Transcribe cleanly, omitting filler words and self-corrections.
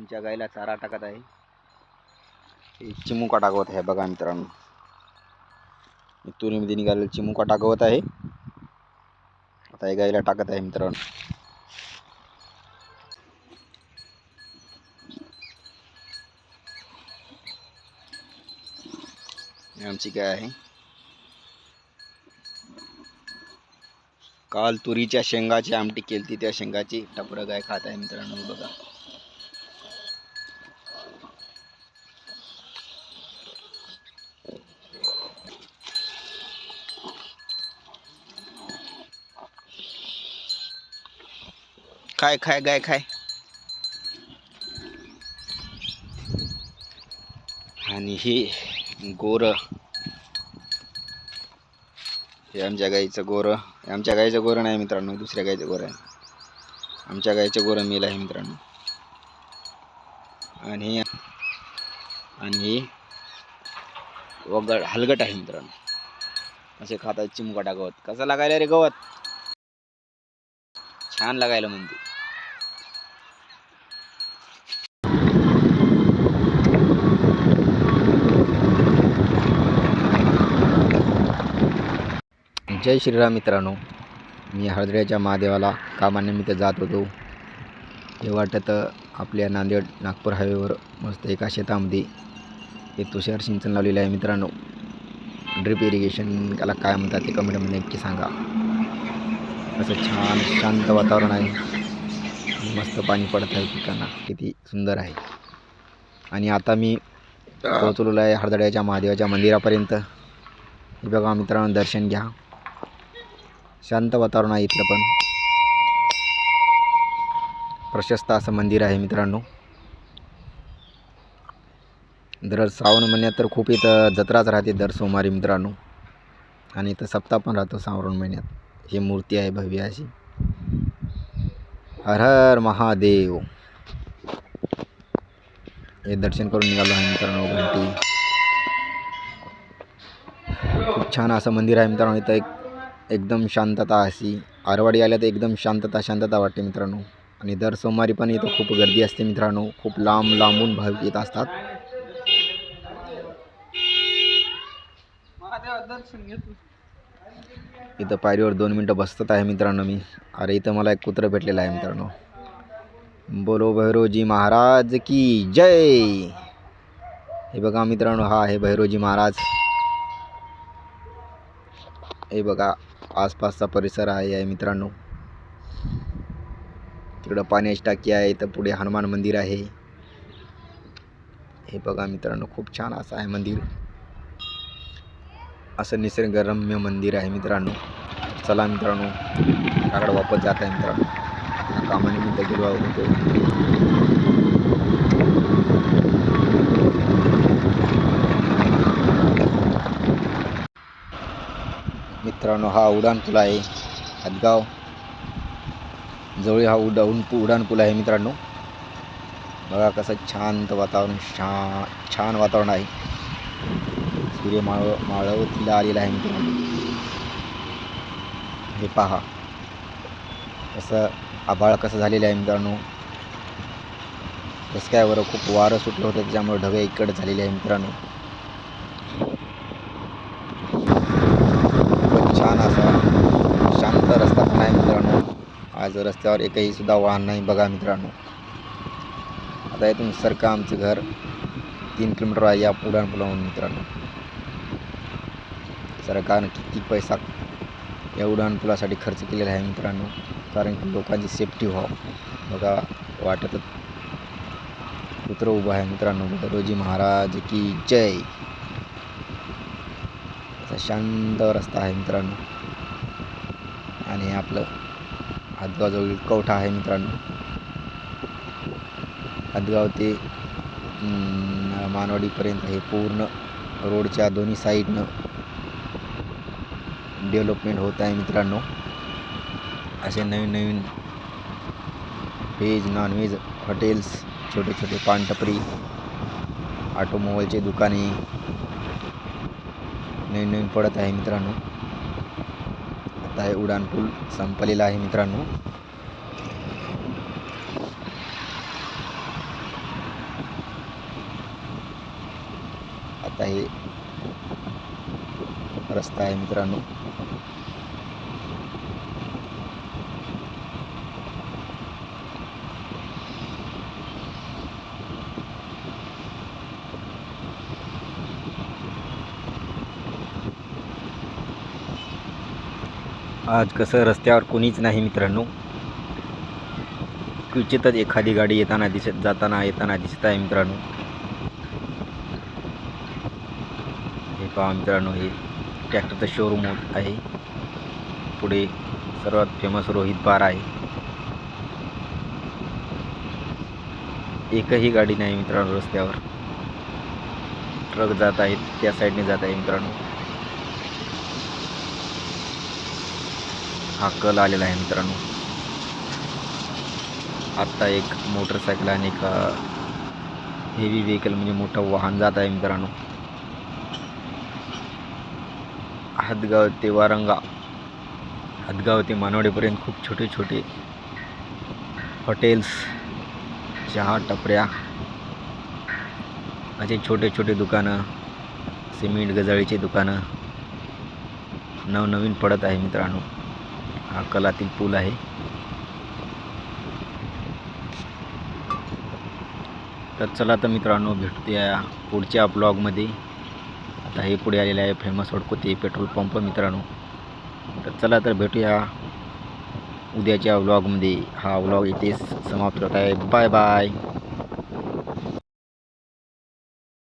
आमच्या गाईला चारा टाकत आहे. हे चिमुका टाकवत आहे बघा मित्रांनो. तुरीमध्ये निघालेला चिमुका टाकवत आहे. आता हे गाईला टाकत आहे मित्रांनो. आमची गाय आहे. काल तुरीच्या शेंगाची आमटी केलती, त्या शेंगाची टपरं गाय खात आहे मित्रांनो बघा. खाय खाय गाय खाय. आणि हे गोर, हे आमच्या गाईचं गोर. आमच्या गाईचं गोर नाही मित्रांनो, दुसऱ्या गाईचं गोर आहे. आमच्या गाईचं गोर मेल आहे मित्रांनो. आणि वगड हलगट आहे मित्रांनो. असे खातात चिमुकाटा गवत. कसं लागायला रे गवत? छान लागायला म्हणते. जय श्रीराम मित्रांनो. मी हळदऱ्याच्या महादेवाला कामानिमित्त जात होतो. हे वाटत आपल्या नांदेड नागपूर हायवेवर मस्त एका शेतामध्ये हे तुषार सिंचन लावलेलं आहे मित्रांनो. ड्रिप इरिगेशन त्याला काय म्हणतात ते कमेंटमध्ये नक्की सांगा. असं छान शांत वातावरण आहे. मस्त पाणी पडत आहे पिकांना, किती सुंदर आहे. आणि आता मी पोहोचलेलो आहे हळदऱ्याच्या महादेवाच्या मंदिरापर्यंत. हे बघा मित्रांनो, दर्शन घ्या. शांत वातावरण आहे इथलं, पण प्रशस्त असं मंदिर आहे मित्रांनो. दर श्रावण महिन्यात तर खूप इथं जत्राच राहते दर सोमवारी मित्रांनो. आणि इथं सप्ताह पण राहतो श्रावण महिन्यात. ही मूर्ती आहे भव्य अशी. हर हर महादेव. हे दर्शन करून निघालो आहे मित्रांनो. घंटी खूप छान असं मंदिर आहे मित्रांनो. इथं एकदम शांतता अशी. आरवाडी आल्या तर एकदम शांतता वाटते मित्रांनो. आणि दर सोमवारी पण इथं खूप गर्दी असते मित्रांनो. खूप लांबून भाविक येत असतात. इथं पायरीवर 2 मिनटं बसत आहे मित्रांनो मी. अरे इथं मला एक कुत्रं भेटलेलं आहे मित्रांनो. बोलो भैरोजी महाराज की जय. हे बघा मित्रांनो, हा आहे भैरोजी महाराज. हे बघा आसपासचा परिसर आहे मित्रांनो. तिकडं पाण्याची टाकी आहे. इथं पुढे हनुमान मंदिर आहे. हे बघा मित्रांनो, खूप छान असं आहे मंदिर. असं निसर्गरम्य मंदिर आहे मित्रांनो. चला मित्रांनो, त्याकडे वापस जात आहे मित्रांनो. कामानिमित्त गेलो होतो. मित्रांनो, हा उडान पूल आहे. हदगाव जवळ हा उडान पूल आहे मित्रांनो. बघा कसं शांत वातावरण, छान वातावरण आहे. सूर्य मावळतीला आलेला आहे मित्रांनो. हे पहा कसं आभाळ कसं झालेलं आहे मित्रांनो. कसं काय बरं, खूप वारं सुटलं होतं त्याच्यामुळे ढगे इकडे झालेले आहे मित्रांनो. खूपच छान असा शांत रस्ता पण आहे मित्रांनो. आज रस्त्यावर एकही सुद्धा वाहन नाही बघा मित्रांनो. आता इथून सरका आमचं घर 3 किलोमीटर आहे या उडान पुलावरून मित्रांनो. सरकारनं किती पैसा या उडान पुलासाठी खर्च केलेला आहे मित्रांनो, कारण की लोकांची सेफ्टी व्हावं. बघा वाटत कुत्रं उभं आहे मित्रांनो. भैरोजी महाराज की जय. असा शांत रस्ता आहे मित्रांनो. आणि आपलं हदगावजवळील कवठा आहे मित्रांनो. हदगाव ते मानवाडीपर्यंत हे पूर्ण रोडच्या दोन्ही साईडनं डेव्हलपमेंट होत आहे मित्रांनो. असे नवीन व्हेज नॉनव्हेज हॉटेल्स, छोटे पानटपरी, ऑटोमोबाईलचे दुकाने नवीन पडत आहे मित्रांनो. आता हे उडान पूल संपलेला आहे मित्रांनो. हे रस्ता आहे मित्रांनो. आज कसं रस्त्यावर कोणीच नाही मित्रांनो. क्वचितच एखादी गाडी येताना येताना दिसत आहे मित्रांनो. हे पहा मित्रांनो, हे ट्रॅक्टरचं शोरूम आहे. पुढे सर्वात फेमस रोहित बार आहे. एकही गाडी नाही मित्रांनो रस्त्यावर. ट्रक जात आहेत, त्या साईडने जात आहे मित्रांनो. हा कल आलेला आहे मित्रांनो. आत्ता एक मोटरसायकल आणि एक हेवी व्हेकल म्हणजे मोठं वाहन जात आहे मित्रांनो. हदगाव ते वारंगा, हदगाव ते मानवडेपर्यंत खूप छोटे छोटे हॉटेल्स, चहा टपऱ्या, असे छोटे छोटे दुकानं, सिमेंट गजाळीचे दुकानं नवनवीन पडत आहे मित्रांनो. हा कलातील पूल आहे. तर चला तर मित्रांनो, भेटूया पुढच्या ब्लॉगमध्ये. आता हे पुढे आलेले आहे फेमस वडकोती पेट्रोल पंप मित्रांनो. तर चला तर भेटूया उद्याच्या व्लॉगमध्ये. हा व्लॉग इथेच समाप्त होत आहे. Bye bye.